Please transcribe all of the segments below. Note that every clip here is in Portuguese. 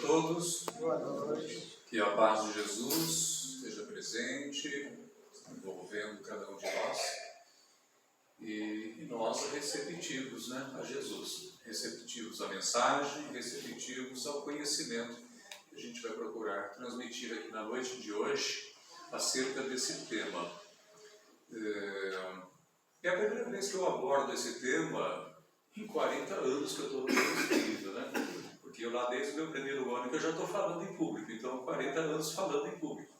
todos. Boa noite. Que a paz de Jesus esteja presente, envolvendo cada um de nós. E nós receptivos, né, a Jesus. Receptivos à mensagem, receptivos ao conhecimento que a gente vai procurar transmitir aqui na noite de hoje acerca desse tema. É a primeira vez que eu abordo esse tema em 40 anos que eu estou no espírito, né? Porque eu lá desde o meu primeiro ano que eu já estou falando em público, então 40 anos falando em público.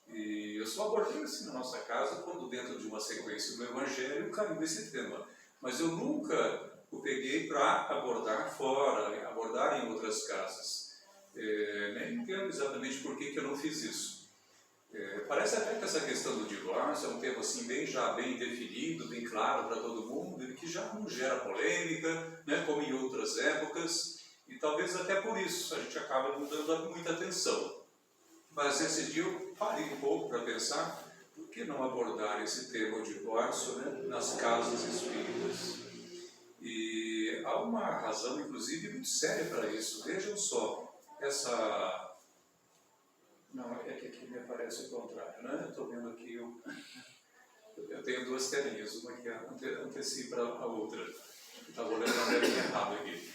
E eu só abordei assim na nossa casa quando dentro de uma sequência do Evangelho caiu esse tema. Mas eu nunca o peguei para abordar fora, abordar em outras casas. Nem entendo exatamente por que eu não fiz isso. Parece até que essa questão do divórcio é um tema assim bem definido, bem claro para todo mundo, e que já não gera polêmica, né, como em outras épocas, e talvez até por isso a gente acaba não dando muita atenção. Mas esse dia eu parei um pouco para pensar, por que não abordar esse tema, o divórcio, né, nas casas espíritas? E há uma razão, inclusive, muito séria para isso. Vejam só, essa... Não, é que aqui me aparece o contrário, né? Eu estou vendo aqui, eu tenho duas telinhas, uma que antecipa a outra. Estava olhando a telinha errada aqui.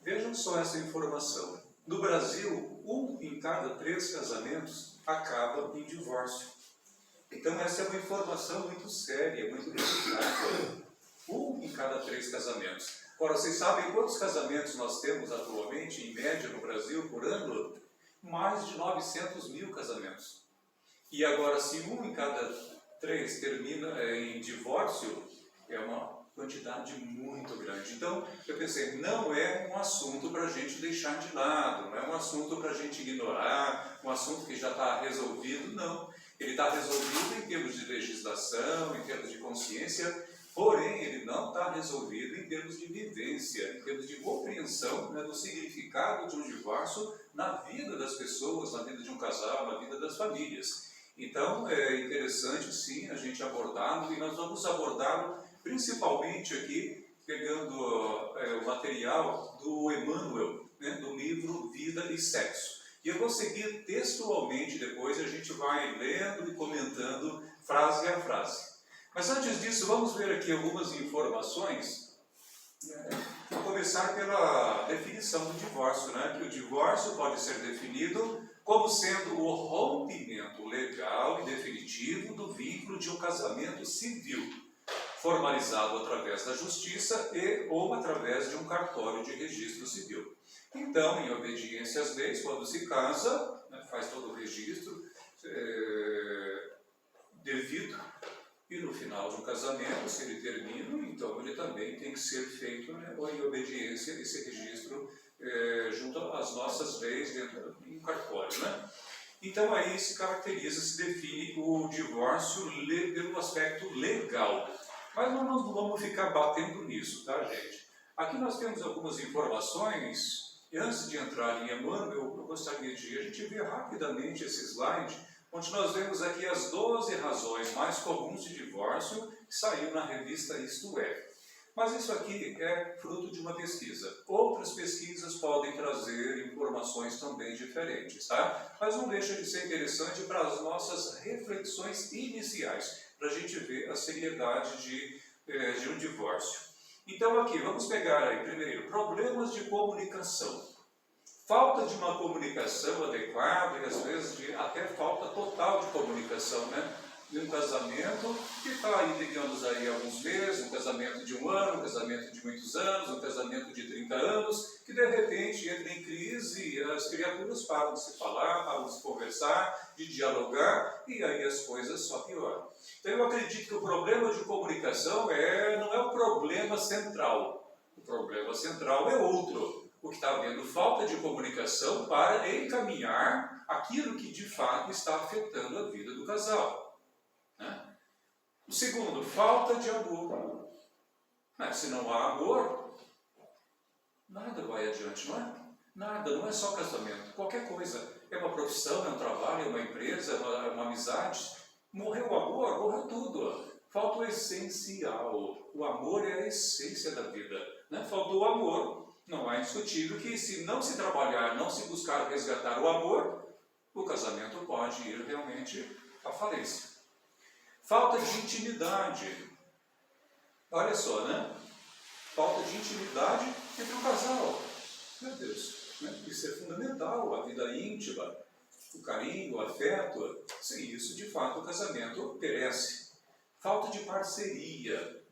Vejam só essa informação. No Brasil, 1 em cada 3 casamentos acaba em divórcio. Então essa é uma informação muito séria, muito delicada. 1 em cada 3 casamentos. Agora, vocês sabem quantos casamentos nós temos atualmente, em média, no Brasil, por ano? Mais de 900 mil casamentos. E agora, se 1 em cada 3 termina em divórcio, é uma quantidade muito grande. Então, eu pensei, não é um assunto para a gente deixar de lado, não é um assunto para a gente ignorar, um assunto que já está resolvido, não. Ele está resolvido em termos de legislação, em termos de consciência, porém, ele não está resolvido em termos de vivência, em termos de compreensão, né, do significado de um divórcio na vida das pessoas, na vida de um casal, na vida das famílias. Então, é interessante, sim, a gente abordá-lo, e nós vamos abordá-lo principalmente aqui, pegando o material do Emmanuel, né, do livro Vida e Sexo. E eu vou seguir textualmente depois, a gente vai lendo e comentando frase a frase. Mas antes disso, vamos ver aqui algumas informações. Vou começar pela definição do divórcio, né? Que o divórcio pode ser definido como sendo o rompimento legal e definitivo do vínculo de um casamento civil, formalizado através da justiça ou através de um cartório de registro civil. Então, em obediência às leis, quando se casa, né, faz todo o registro devido. E no final de um casamento, se ele termina, então ele também tem que ser feito, né, em obediência a esse registro junto às nossas leis dentro de um cartório, né? Então aí se caracteriza, se define o divórcio pelo aspecto legal. Mas nós não vamos ficar batendo nisso, tá, gente? Aqui nós temos algumas informações, e antes de entrar em Emmanuel, eu gostaria de a gente ver rapidamente esse slide, onde nós vemos aqui as 12 razões mais comuns de divórcio que saiu na revista Isto É. Mas isso aqui é fruto de uma pesquisa. Outras pesquisas podem trazer informações também diferentes, tá? Mas não deixa de ser interessante para as nossas reflexões iniciais, para a gente ver a seriedade de um divórcio. Então aqui, vamos pegar aí primeiro, problemas de comunicação. Falta de uma comunicação adequada e às vezes até falta total de comunicação, né? De um casamento que está aí, digamos aí, alguns meses, um casamento de 1 ano, um casamento de muitos anos, um casamento de 30 anos, que de repente entra em crise e as criaturas param de se falar, param de se conversar, de dialogar, e aí as coisas só pioram. Então eu acredito que o problema de comunicação não é o problema central. O problema central é outro. O que está havendo falta de comunicação para encaminhar aquilo que de fato está afetando a vida do casal. Né? O segundo, falta de amor. Se não há amor, nada vai adiante, não é? Nada, não é só casamento, qualquer coisa. É uma profissão, é um trabalho, é uma empresa, é uma amizade. Morreu o amor, morreu tudo. Falta o essencial. O amor é a essência da vida. Né? Faltou o amor. Não é indiscutível que se não se trabalhar, não se buscar resgatar o amor, o casamento pode ir realmente à falência. Falta de intimidade. Olha só, né? Falta de intimidade entre o casal. Meu Deus, né? Isso é fundamental, a vida íntima, o carinho, o afeto. Sem isso, de fato, o casamento perece. Falta de parceria.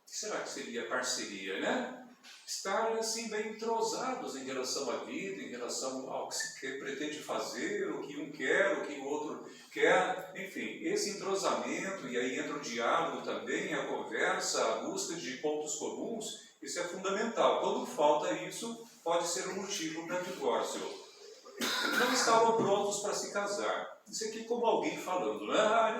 O que será que seria parceria, né? Estar assim bem entrosados em relação à vida, em relação ao que se pretende fazer, o que um quer, o que o outro quer, enfim, esse entrosamento, e aí entra o diálogo também, a conversa, a busca de pontos comuns, isso é fundamental. Quando falta isso, pode ser um motivo para divórcio. Não estavam prontos para se casar. Isso aqui como alguém falando, né?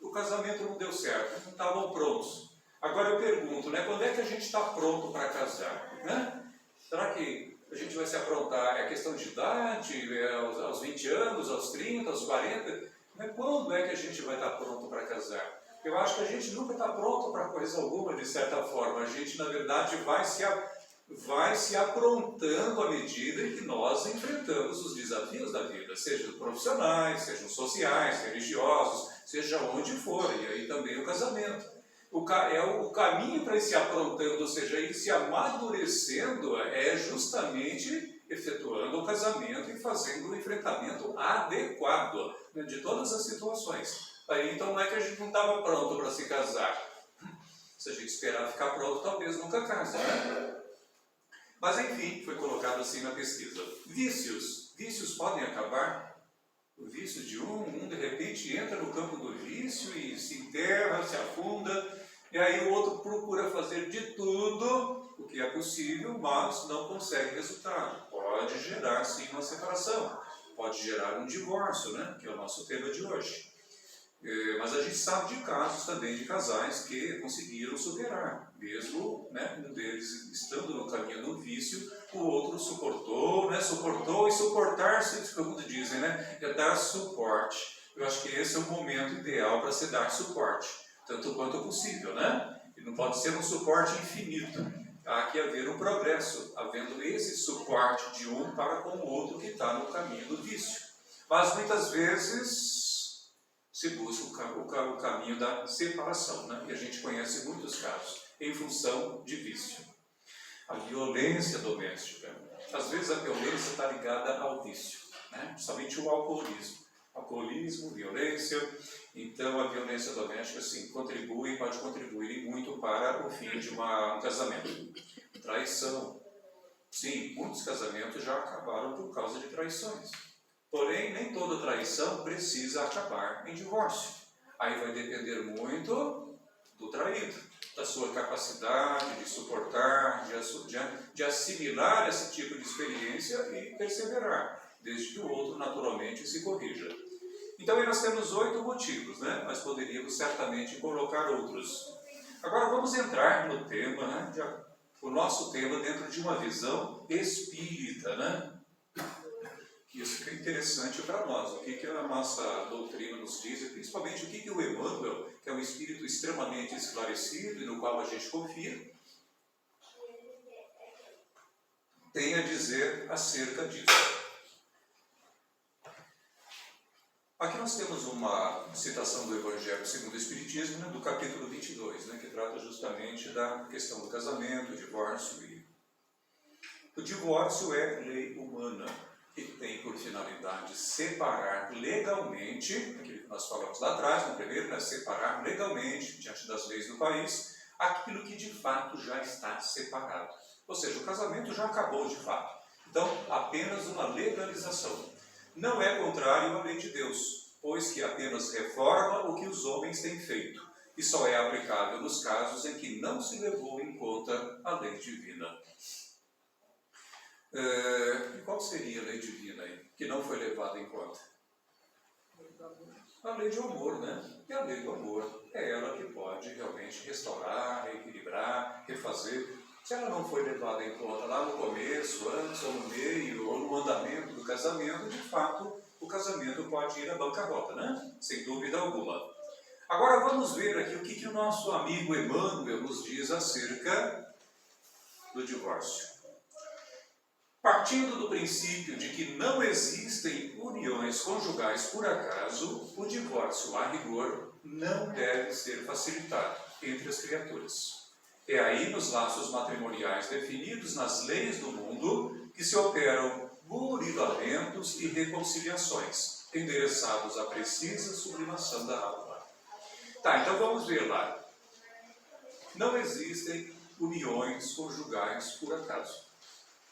O casamento não deu certo, não estavam prontos. Agora eu pergunto, né, quando é que a gente está pronto para casar? Né? Será que a gente vai se aprontar? É questão de idade? É aos 20 anos, aos 30, aos 40? Mas quando é que a gente vai estar pronto para casar? Eu acho que a gente nunca está pronto para coisa alguma, de certa forma. A gente, na verdade, vai se aprontando à medida em que nós enfrentamos os desafios da vida, sejam profissionais, sejam sociais, religiosos, seja onde for, e aí também o casamento. O caminho para ir se aprontando, ou seja, ir se amadurecendo, é justamente efetuando o casamento e fazendo o enfrentamento adequado, né, de todas as situações. Aí, então não é que a gente não estava pronto para se casar. Se a gente esperar ficar pronto, talvez nunca case, né? Mas enfim, foi colocado assim na pesquisa. Vícios podem acabar? O vício de um de repente entra no campo do vício e se enterra, se afunda, e aí o outro procura fazer de tudo o que é possível, mas não consegue resultado. Pode gerar sim uma separação, pode gerar um divórcio, né? Que é o nosso tema de hoje. Mas a gente sabe de casos também de casais que conseguiram superar, mesmo, né, um deles estando no caminho do vício, o outro suportou, né, suportou, e suportar-se, como dizem, né, é dar suporte. Eu acho que esse é o momento ideal para se dar suporte, tanto quanto possível, né? E não pode ser um suporte infinito. Há que haver um progresso, havendo esse suporte de um para com o outro que está no caminho do vício. Mas muitas vezes se busca o caminho da separação, né? E a gente conhece muitos casos em função de vício. A violência doméstica. Às vezes a violência está ligada ao vício, né? Somente o alcoolismo. Alcoolismo, violência. Então a violência doméstica, sim, pode contribuir muito para o fim de um casamento. Traição. Sim, muitos casamentos já acabaram por causa de traições. Porém, nem toda traição precisa acabar em divórcio. Aí vai depender muito do traído, da sua capacidade de suportar, de assimilar esse tipo de experiência e perseverar, desde que o outro naturalmente se corrija. Então, aí nós temos 8 motivos, né? Mas poderíamos certamente colocar outros. Agora vamos entrar no tema, né? O nosso tema dentro de uma visão espírita, né? Isso que é interessante para nós, o que a nossa doutrina nos diz, e principalmente o que o Emmanuel, que é um espírito extremamente esclarecido e no qual a gente confia, tem a dizer acerca disso. Aqui nós temos uma citação do Evangelho segundo o Espiritismo, né, do capítulo 22, né, que trata justamente da questão do casamento, divórcio. O divórcio é lei humana, que tem por finalidade separar legalmente, aquilo que nós falamos lá atrás, no primeiro, né, separar legalmente, diante das leis do país, aquilo que de fato já está separado. Ou seja, o casamento já acabou de fato. Então, apenas uma legalização. Não é contrário à lei de Deus, pois que apenas reforma o que os homens têm feito, e só é aplicável nos casos em que não se levou em conta a lei divina. E qual seria a lei divina aí, que não foi levada em conta? A lei do amor, né? E a lei do amor é ela que pode realmente restaurar, reequilibrar, refazer. Se ela não foi levada em conta lá no começo, antes, ou no meio, ou no andamento do casamento, de fato, o casamento pode ir à bancarrota, né? Sem dúvida alguma. Agora vamos ver aqui o que o nosso amigo Emmanuel nos diz acerca do divórcio. Partindo do princípio de que não existem uniões conjugais por acaso, o divórcio, a rigor, não deve ser facilitado entre as criaturas. É aí, nos laços matrimoniais definidos nas leis do mundo, que se operam burilamentos e reconciliações, endereçados à precisa sublimação da alma. Tá, então vamos ver lá. Não existem uniões conjugais por acaso.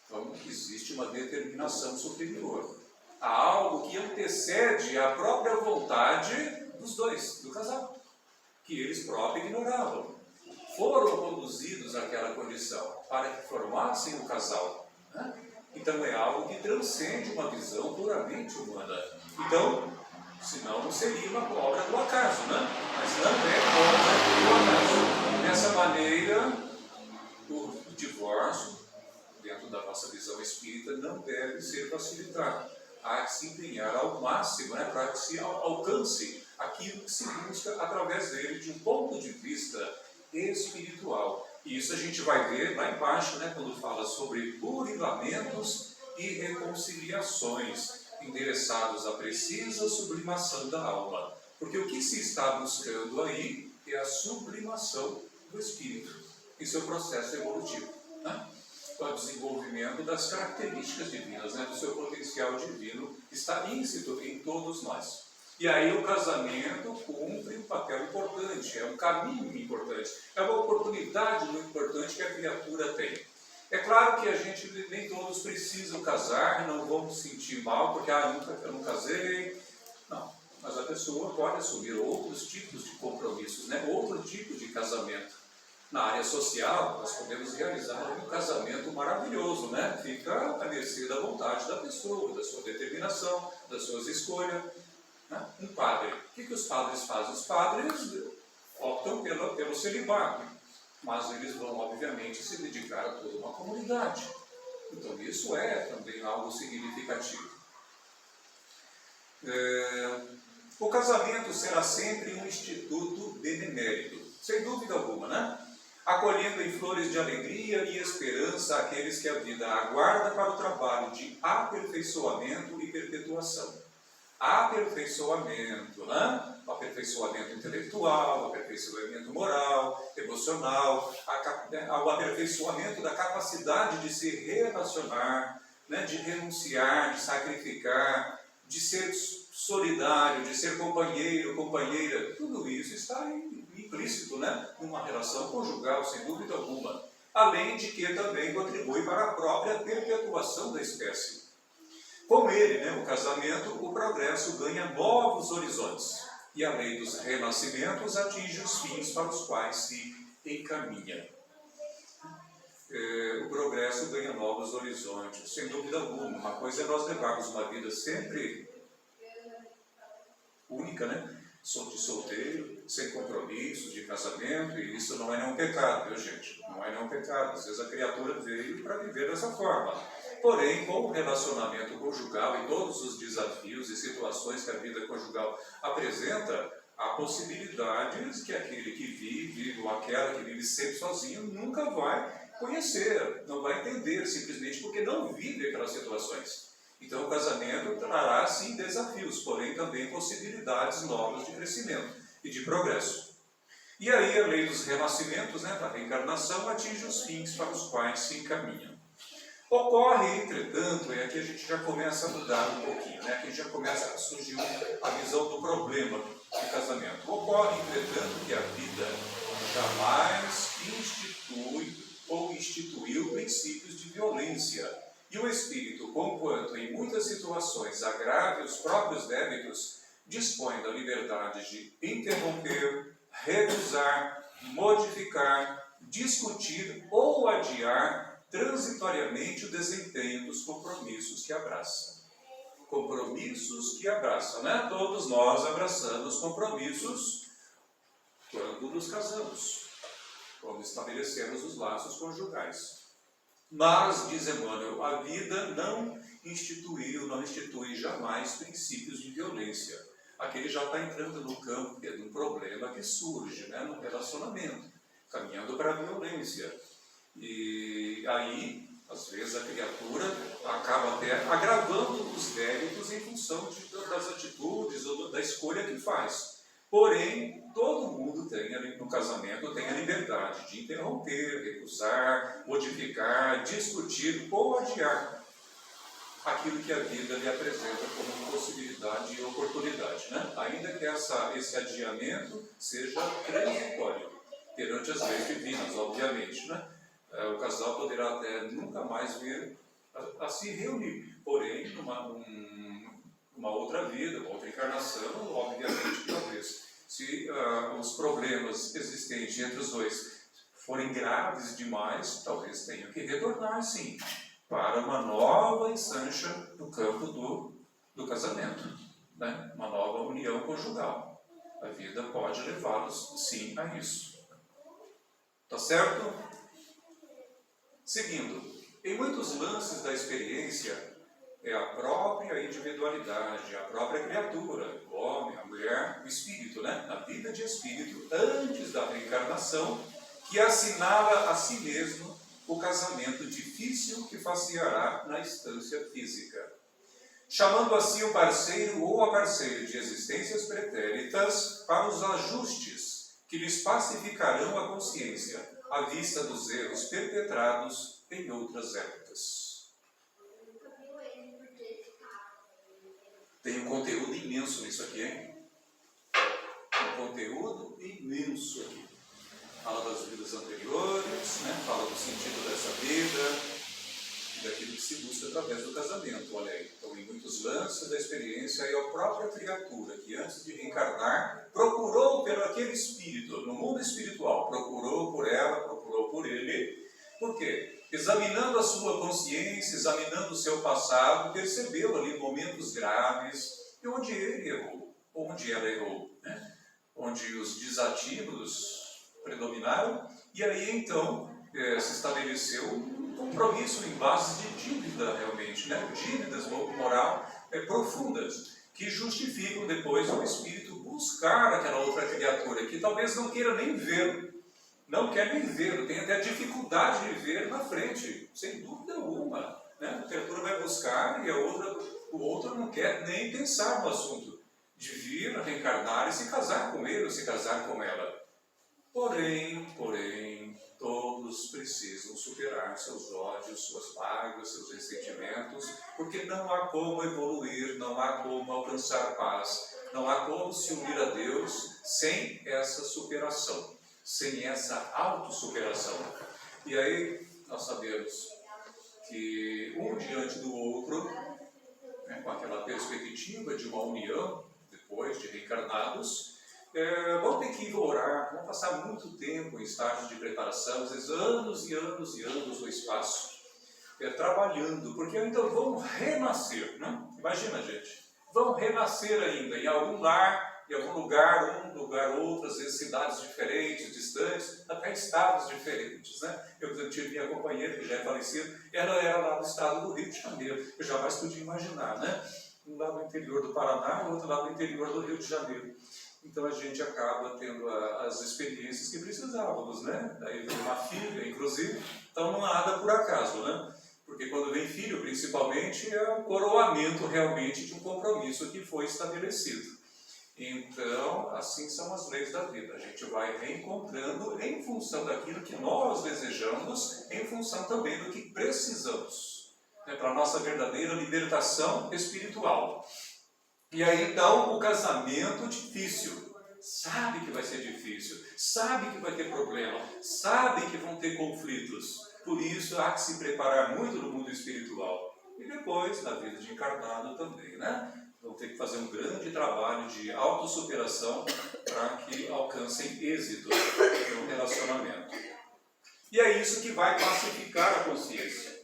Então, existe uma determinação superior. Há algo que antecede a própria vontade dos dois, do casal, que eles próprios ignoravam. Foram conduzidos àquela condição para que formassem o casal. Né? Então, é algo que transcende uma visão puramente humana. Então, senão não seria uma obra do acaso, né? Mas não é obra do acaso. Dessa maneira, o divórcio, dentro da nossa visão espírita, não deve ser facilitado. Há que se empenhar ao máximo, né, para que se alcance aquilo que se busca através dele, de um ponto de vista espiritual. E isso a gente vai ver lá embaixo, né, quando fala sobre burilamentos e reconciliações, endereçados à precisa sublimação da alma. Porque o que se está buscando aí é a sublimação do espírito em seu processo evolutivo, né? O desenvolvimento das características divinas, né, do seu potencial divino, está íncito em todos nós. E aí o casamento cumpre um papel importante, é um caminho importante, é uma oportunidade muito importante que a criatura tem. É claro que a gente, nem todos precisam casar, não vão se sentir mal, porque eu não casei. Não, mas a pessoa pode assumir outros tipos de compromissos, né, outro tipo de casamento. Na área social, nós podemos realizar um casamento maravilhoso, né? Fica à mercê da vontade da pessoa, da sua determinação, das suas escolhas. Né? Um padre, o que os padres fazem? Os padres optam pelo celibato, mas eles vão, obviamente, se dedicar a toda uma comunidade. Então, isso é também algo significativo. O casamento será sempre um instituto benemérito, sem dúvida alguma, né? Acolhendo em flores de alegria e esperança aqueles que a vida aguarda para o trabalho de aperfeiçoamento e perpetuação. Aperfeiçoamento, né? O aperfeiçoamento intelectual, o aperfeiçoamento moral, emocional, o aperfeiçoamento da capacidade de se relacionar, né? De renunciar, de sacrificar, de ser solidário, de ser companheiro, companheira. Tudo isso está implícito, né, numa relação conjugal, sem dúvida alguma. Além de que também contribui para a própria perpetuação da espécie. Com ele, né, o casamento, o progresso ganha novos horizontes. E a lei dos renascimentos atinge os fins para os quais se encaminha. O progresso ganha novos horizontes, sem dúvida alguma. Uma coisa é nós levarmos uma vida sempre única, né? De solteiro, sem compromisso, de casamento, e isso não é nenhum pecado, viu, gente? Não é nenhum pecado. Às vezes a criatura veio para viver dessa forma. Porém, com o relacionamento conjugal e todos os desafios e situações que a vida conjugal apresenta, há possibilidades que aquele que vive, ou aquela que vive sempre sozinho, nunca vai conhecer, não vai entender, simplesmente porque não vive aquelas situações. Então, o casamento trará, sim, desafios, porém também possibilidades novas de crescimento e de progresso. E aí, a lei dos renascimentos, né, da reencarnação, atinge os fins para os quais se encaminha. Ocorre, entretanto, e aqui a gente já começa a mudar um pouquinho, né, aqui já começa a surgir a visão do problema do casamento. Ocorre, entretanto, que a vida jamais institui ou instituiu princípios de violência. E o espírito, conquanto em muitas situações agrave os próprios débitos, dispõe da liberdade de interromper, recusar, modificar, discutir ou adiar transitoriamente o desempenho dos compromissos que abraça. Compromissos que abraça, né? Todos nós abraçamos compromissos quando nos casamos, quando estabelecemos os laços conjugais. Mas, diz Emmanuel, a vida não institui jamais princípios de violência. Aqui ele já está entrando no campo de um problema que surge, né, no relacionamento, caminhando para a violência. E aí Às vezes a criatura acaba até agravando os débitos em função das atitudes ou da escolha que faz. Porém, todo mundo tem ali no casamento tem a liberdade de interromper, recusar, modificar, discutir ou adiar aquilo que a vida lhe apresenta como possibilidade e oportunidade, né? Ainda que esse adiamento seja transitório, perante as leis divinas, obviamente, né? O casal poderá até nunca mais vir a se reunir, porém, numa outra vida, uma outra encarnação, obviamente, talvez, se os problemas existentes entre os dois forem graves demais, talvez tenham que retornar, sim, para uma nova ensancha no campo do casamento, né? Uma nova união conjugal. A vida pode levá-los, sim, a isso. Tá certo? Seguindo, em muitos lances da experiência, é a própria individualidade, a própria criatura, o homem, a mulher, o espírito, né? A vida de espírito, antes da reencarnação, que assinala a si mesmo o casamento difícil que faceará na instância física. Chamando assim o parceiro ou a parceira de existências pretéritas para os ajustes que lhes pacificarão a consciência, à vista dos erros perpetrados em outras épocas. Tem um conteúdo imenso nisso aqui, hein? Um conteúdo imenso aqui. Fala das vidas anteriores, né? Fala do sentido dessa vida e daquilo que se busca através do casamento. Olha aí, então em muitos lances da experiência é a própria criatura que antes de reencarnar procurou pelo aquele espírito, no mundo espiritual, procurou por ela, procurou por ele. Por quê? Examinando a sua consciência, examinando o seu passado, percebeu ali momentos graves e onde ele errou, onde ela errou, né? Onde os desativos predominaram, e aí então se estabeleceu um compromisso em base de dívida realmente, né? Dívidas moral profundas, que justificam depois o espírito buscar aquela outra criatura que talvez não queira nem ver, não quer nem ver, tem até dificuldade de ver na frente, sem dúvida alguma, né? A criatura vai buscar e o outro não quer nem pensar no assunto de vir a reencarnar e se casar com ele ou se casar com ela. Porém, todos precisam superar seus ódios, suas mágoas, seus ressentimentos, porque não há como evoluir, não há como alcançar paz, não há como se unir a Deus sem essa superação, sem essa autossuperação. E aí nós sabemos que um diante do outro, né, com aquela perspectiva de uma união, depois de reencarnados, vão ter que orar, vão passar muito tempo em estágios de preparação, às vezes anos e anos e anos no espaço, trabalhando, porque então vão renascer, né? Imagina, gente, vão renascer ainda em algum lar, em algum lugar, um lugar outro, às vezes cidades diferentes, distantes, até estados diferentes, né? Eu tive minha companheira, que já é falecida, ela era lá do estado do Rio de Janeiro, eu jamais podia imaginar, né? Um lá no interior do Paraná, o outro lá no interior do Rio de Janeiro. Então a gente acaba tendo as experiências que precisávamos, né? Daí vem uma filha, inclusive, então não há nada por acaso, né? Porque quando vem filho, principalmente, é o coroamento realmente de um compromisso que foi estabelecido. Então, assim são as leis da vida. A gente vai reencontrando em função daquilo que nós desejamos, em função também do que precisamos, né? Para a nossa verdadeira libertação espiritual. E aí então o casamento difícil, sabe que vai ser difícil, sabe que vai ter problema, sabe que vão ter conflitos, por isso há que se preparar muito no mundo espiritual. E depois, na vida de encarnado também, né? Vão ter que fazer um grande trabalho de autossuperação para que alcancem êxito no relacionamento. E é isso que vai pacificar a consciência,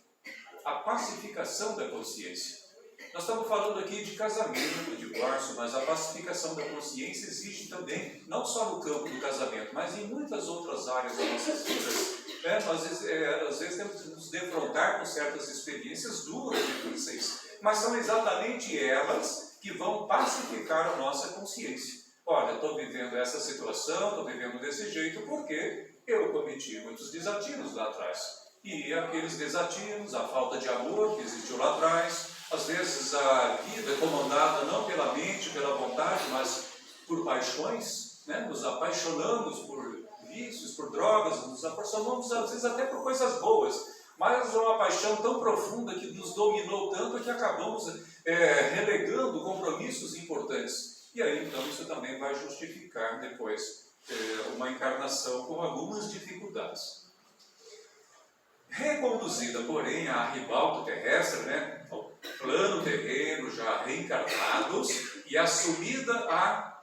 a pacificação da consciência. Nós estamos falando aqui de casamento, de divórcio, mas a pacificação da consciência existe também, não só no campo do casamento, mas em muitas outras áreas das nossas vidas. Nós, às vezes, temos que nos defrontar com certas experiências duras, difíceis, mas são exatamente elas que vão pacificar a nossa consciência. Olha, estou vivendo essa situação, estou vivendo desse jeito, porque eu cometi muitos desativos lá atrás. E aqueles desatinos, a falta de amor que existiu lá atrás, às vezes a vida é comandada não pela mente, pela vontade, mas por paixões, né? Nos apaixonamos por vícios, por drogas, nos apaixonamos às vezes até por coisas boas, mas é uma paixão tão profunda que nos dominou tanto que acabamos relegando compromissos importantes. E aí então isso também vai justificar depois uma encarnação com algumas dificuldades. Reconduzida, porém, à ribalta terrestre, né, ao plano terreno, já reencarnados, e assumida a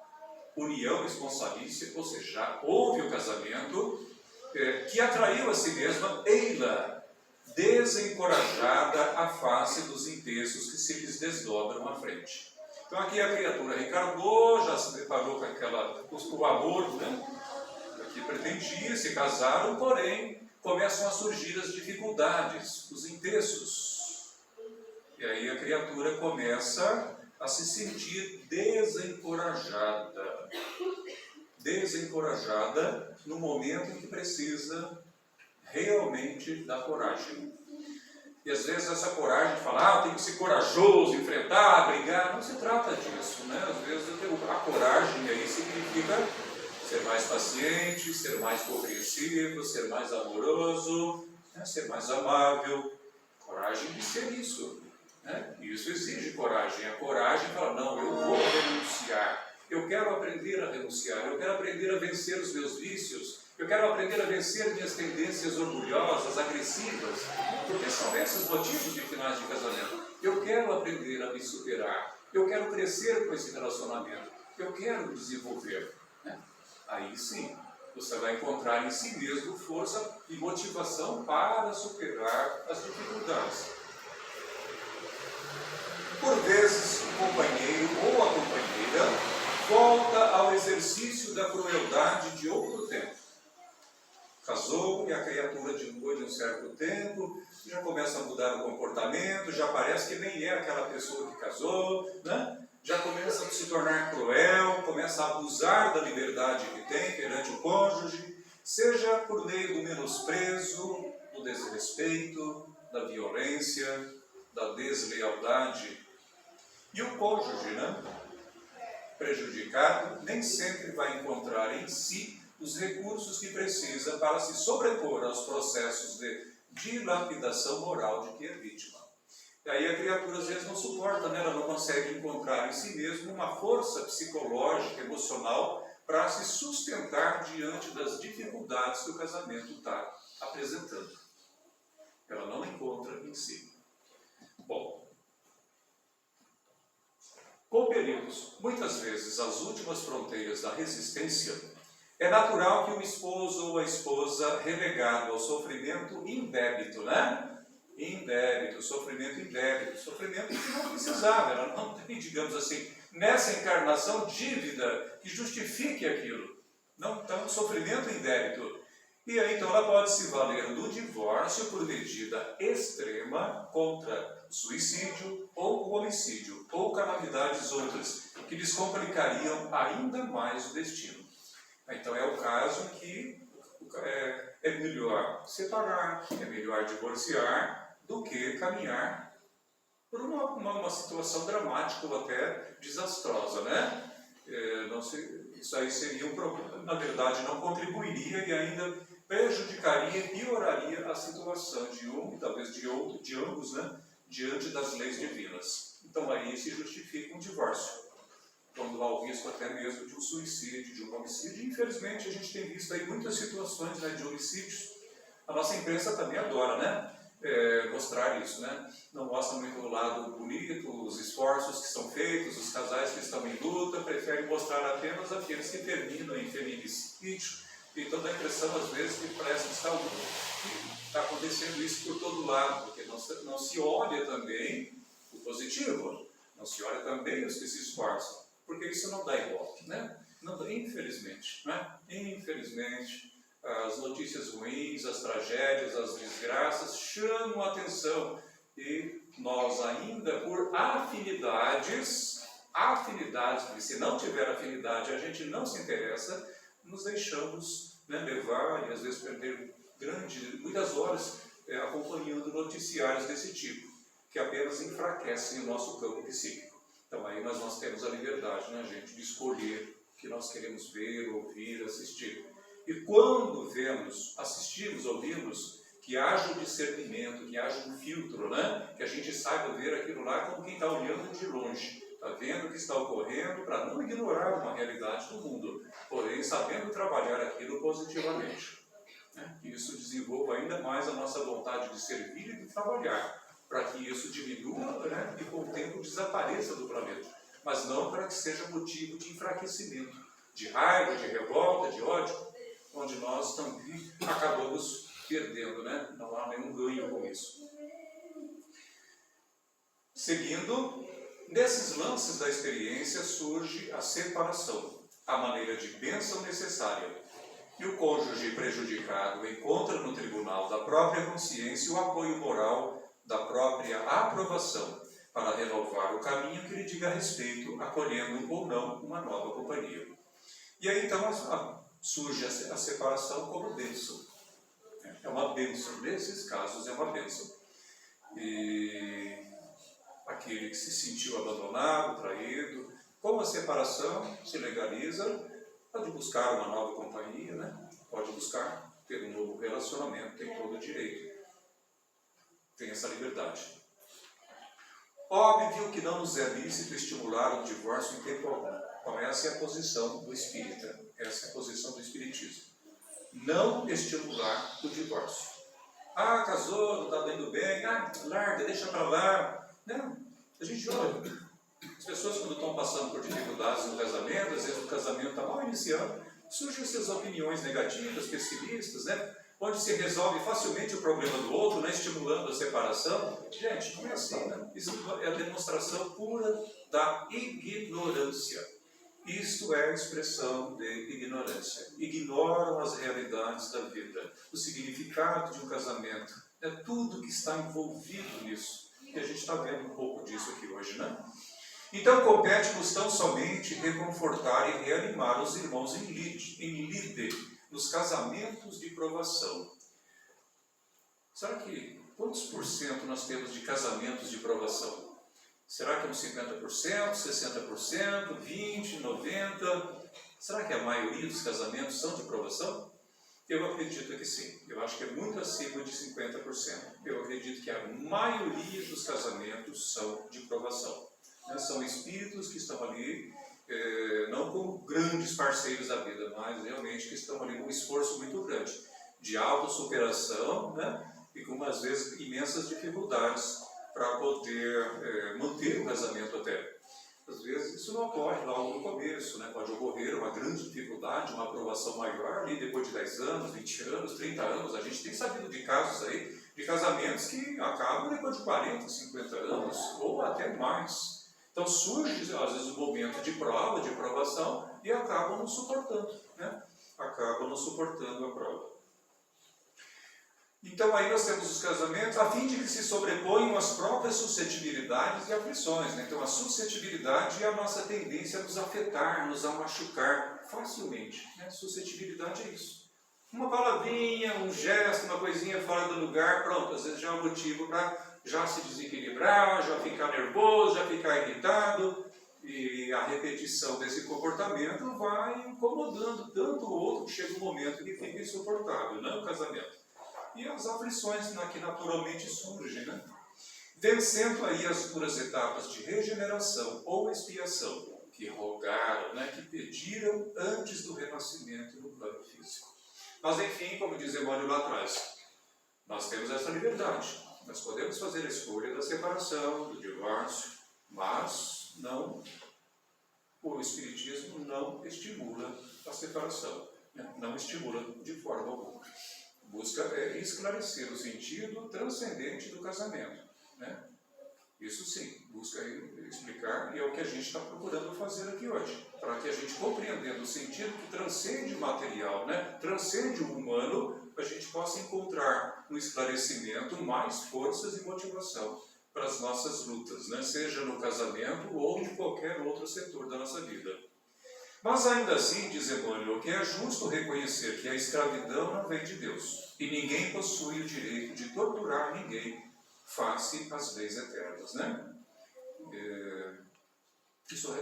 união responsabilícia, ou seja, já houve o casamento, que atraiu a si mesma Eila, desencorajada à face dos intessos que se lhes desdobram à frente. Então aqui a criatura reencarnou, já se deparou com o amor, né, que pretendia, se casaram, porém começam a surgir as dificuldades, os intessos. E aí a criatura começa a se sentir desencorajada. Desencorajada no momento em que precisa realmente da coragem. E às vezes essa coragem de falar, tem que ser corajoso, enfrentar, brigar, não se trata disso, né? Às vezes a coragem aí significa ser mais paciente, ser mais compreensivo, ser mais amoroso, né? Ser mais amável. Coragem de ser isso, né? Isso exige coragem. A coragem fala, não, eu vou renunciar. Eu quero aprender a renunciar. Eu quero aprender a vencer os meus vícios. Eu quero aprender a vencer minhas tendências orgulhosas, agressivas. Porque são esses motivos de finais de casamento. Eu quero aprender a me superar. Eu quero crescer com esse relacionamento. Eu quero me desenvolver, né? Aí sim, você vai encontrar em si mesmo força e motivação para superar as dificuldades. Por vezes, o companheiro ou a companheira volta ao exercício da crueldade de outro tempo. Casou e a criatura, depois de um certo tempo, já começa a mudar o comportamento, já parece que nem é aquela pessoa que casou, né? Já começa a se tornar cruel, começa a abusar da liberdade que tem perante o cônjuge, seja por meio do menosprezo, do desrespeito, da violência, da deslealdade. E o cônjuge, né, prejudicado, nem sempre vai encontrar em si os recursos que precisa para se sobrepor aos processos de dilapidação moral de que é vítima. E aí a criatura às vezes não suporta, né? Ela não consegue encontrar em si mesma uma força psicológica, emocional, para se sustentar diante das dificuldades que o casamento está apresentando. Ela não encontra em si. Bom, compelidos muitas vezes às últimas fronteiras da resistência, é natural que o esposo ou a esposa relegado ao sofrimento indébito, né? Indébito, sofrimento que não precisava, ela não tem, digamos assim, nessa encarnação dívida que justifique aquilo. Não, então, sofrimento indébito. E aí, então, ela pode se valer do divórcio por medida extrema contra suicídio ou o homicídio, ou calamidades outras, que lhes complicariam ainda mais o destino. Então, é o caso em que é melhor separar, é melhor divorciar, do que caminhar por uma situação dramática ou até desastrosa, né? Isso aí seria um problema. Na verdade, não contribuiria e ainda prejudicaria e pioraria a situação de um e talvez de outro, de ambos, né? Diante das leis divinas. Então aí se justifica um divórcio, quando há o risco até mesmo de um suicídio, de um homicídio. Infelizmente a gente tem visto aí muitas situações, né, de homicídios. A nossa imprensa também adora, né? Mostrar isso, né? Não mostra muito o lado bonito, os esforços que são feitos, os casais que estão em luta, preferem mostrar apenas aqueles que terminam em feminicídio. Então dá a impressão às vezes que parece que está acontecendo isso por todo lado, porque não se olha também o positivo, não se olha também os que se esforçam, porque isso não dá ibope, né? Não dá, infelizmente, né? Infelizmente, as notícias ruins, as tragédias, as desgraças chamam a atenção e nós ainda por afinidades, porque se não tiver afinidade a gente não se interessa, nos deixamos, né, levar e às vezes perder muitas horas acompanhando noticiários desse tipo, que apenas enfraquecem o nosso campo psíquico. Então aí nós temos a liberdade, né, gente, de escolher o que nós queremos ver, ouvir, assistir. E quando vemos, assistimos, ouvimos, que haja um discernimento, que haja um filtro, né? Que a gente saiba ver aquilo lá como quem está olhando de longe, está vendo o que está ocorrendo, para não ignorar uma realidade do mundo, porém sabendo trabalhar aquilo positivamente. Né? Que isso desenvolva ainda mais a nossa vontade de servir e de trabalhar, para que isso diminua, né? E com o tempo desapareça do planeta, mas não para que seja motivo de enfraquecimento, de raiva, de revolta, de ódio, onde nós também acabamos perdendo, né? Não há nenhum ganho com isso. Seguindo, nesses lances da experiência surge a separação, a maneira de bênção necessária. E o cônjuge prejudicado encontra no tribunal da própria consciência o apoio moral da própria aprovação para renovar o caminho que lhe diga respeito, acolhendo ou não uma nova companhia. E aí então surge a separação como bênção. É uma bênção, nesses casos é uma bênção. E aquele que se sentiu abandonado, traído, com a separação se legaliza, pode buscar uma nova companhia, né? Pode buscar ter um novo relacionamento, tem todo o direito, tem essa liberdade. Óbvio que não nos é lícito estimular o divórcio em tempo algum. Então essa é a posição do espírita, essa é a posição do espiritismo. Não estimular o divórcio. Ah, casou, não está indo bem, larga, deixa para lá. Não, a gente olha, as pessoas quando estão passando por dificuldades no casamento, às vezes o casamento está mal iniciando, surgem essas opiniões negativas, pessimistas, né? Onde se resolve facilmente o problema do outro, né? Estimulando a separação. Gente, não é assim, né? Isso é a demonstração pura da ignorância. Isto é a expressão de ignorância. Ignoram as realidades da vida, o significado de um casamento, tudo que está envolvido nisso. E a gente está vendo um pouco disso aqui hoje, né? Então compete-nos tão somente reconfortar e reanimar os irmãos em lide, nos casamentos de provação. Será que quantos por cento nós temos de casamentos de provação? Será que é uns 50%, 60%, 20%, 90%? Será que a maioria dos casamentos são de provação? Eu acredito que sim. Eu acho que é muito acima de 50%. Eu acredito que a maioria dos casamentos são de provação. São espíritos que estão ali, não como grandes parceiros da vida, mas realmente que estão ali com um esforço muito grande de autossuperação, né? E com, às vezes, imensas dificuldades para poder manter o casamento até. Às vezes isso não ocorre logo no começo, né? Pode ocorrer uma grande dificuldade, uma aprovação maior ali depois de 10 anos, 20 anos, 30 anos. A gente tem sabido de casos aí, de casamentos que acabam depois de 40, 50 anos, ou até mais. Então surge às vezes um momento de prova, de provação, e acabam não suportando, né? Acabam não suportando a prova. Então aí nós temos os casamentos a fim de que se sobreponham as próprias suscetibilidades e aflições, né? Então a suscetibilidade é a nossa tendência a nos afetar, nos a machucar facilmente, né? Suscetibilidade é isso. Uma palavrinha, um gesto, uma coisinha fora do lugar, pronto, às vezes já é um motivo para já se desequilibrar, já ficar nervoso, já ficar irritado, e a repetição desse comportamento vai incomodando tanto o outro que chega um momento que fica insuportável, não é o casamento. E as aflições que naturalmente surgem, né? Vencendo aí as duras etapas de regeneração ou expiação, que rogaram, né? Que pediram antes do renascimento no plano físico. Mas enfim, como diz Emmanuel lá atrás, nós temos essa liberdade. Nós podemos fazer a escolha da separação, do divórcio, mas não, o Espiritismo não estimula a separação, né? Não estimula de forma alguma. Busca esclarecer o sentido transcendente do casamento, né? Isso sim, busca explicar, e é o que a gente está procurando fazer aqui hoje, para que a gente, compreendendo o sentido que transcende o material, né? Transcende o humano, a gente possa encontrar no esclarecimento mais forças e motivação para as nossas lutas, né? Seja no casamento ou em qualquer outro setor da nossa vida. Mas ainda assim, diz Emmanuel, que é justo reconhecer que a escravidão não vem de Deus, e ninguém possui o direito de torturar ninguém face às leis eternas, né? Isso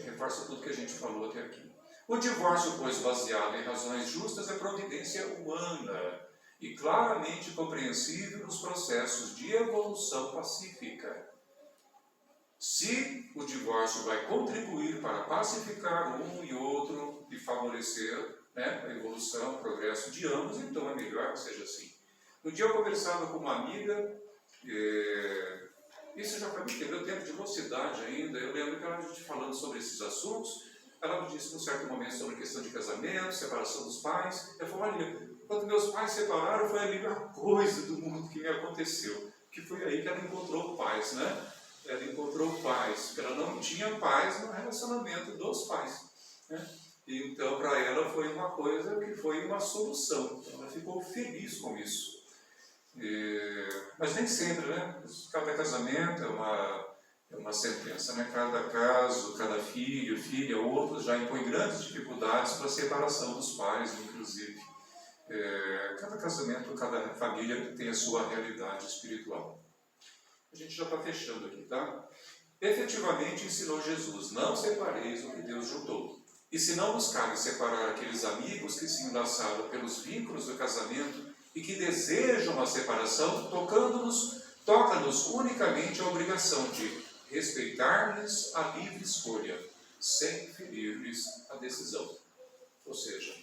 reforça tudo que a gente falou até aqui. O divórcio, pois, baseado em razões justas, é providência humana e claramente compreensível nos processos de evolução pacífica. Se o divórcio vai contribuir para pacificar um e outro e favorecer, né, a evolução, o progresso de ambos, então é melhor que seja assim. No dia eu conversava com uma amiga, isso já foi muito tempo de mocidade ainda, eu lembro que ela estava falando sobre esses assuntos, ela me disse num certo momento sobre questão de casamento, separação dos pais. Eu falei, olha, quando meus pais se separaram foi a melhor coisa do mundo que me aconteceu, que foi aí que ela encontrou paz, né? Ela encontrou paz, porque ela não tinha paz no relacionamento dos pais, né? Então, para ela foi uma coisa que foi uma solução, ela ficou feliz com isso. Mas nem sempre, né? Cada casamento é uma sentença, né? Cada caso, cada filho, filha, outros já impõe grandes dificuldades para a separação dos pais, inclusive. Cada casamento, cada família tem a sua realidade espiritual. A gente já está fechando aqui, tá? Efetivamente ensinou Jesus, não separeis o que Deus juntou. E se não buscarem separar aqueles amigos que se enlaçaram pelos vínculos do casamento e que desejam a separação, toca-nos unicamente a obrigação de respeitar-lhes a livre escolha, sem ferir-lhes a decisão. Ou seja,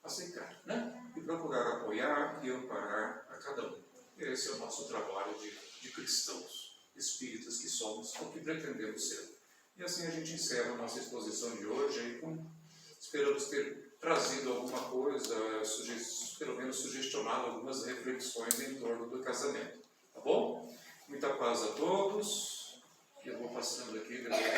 aceitar, né? E procurar apoiar e amparar a cada um. Esse é o nosso trabalho de cristãos, espíritas que somos, ou que pretendemos ser. E assim a gente encerra a nossa exposição de hoje, aí, esperamos ter trazido alguma coisa, pelo menos sugestionado algumas reflexões em torno do casamento. Tá bom? Muita paz a todos. Eu vou passando aqui.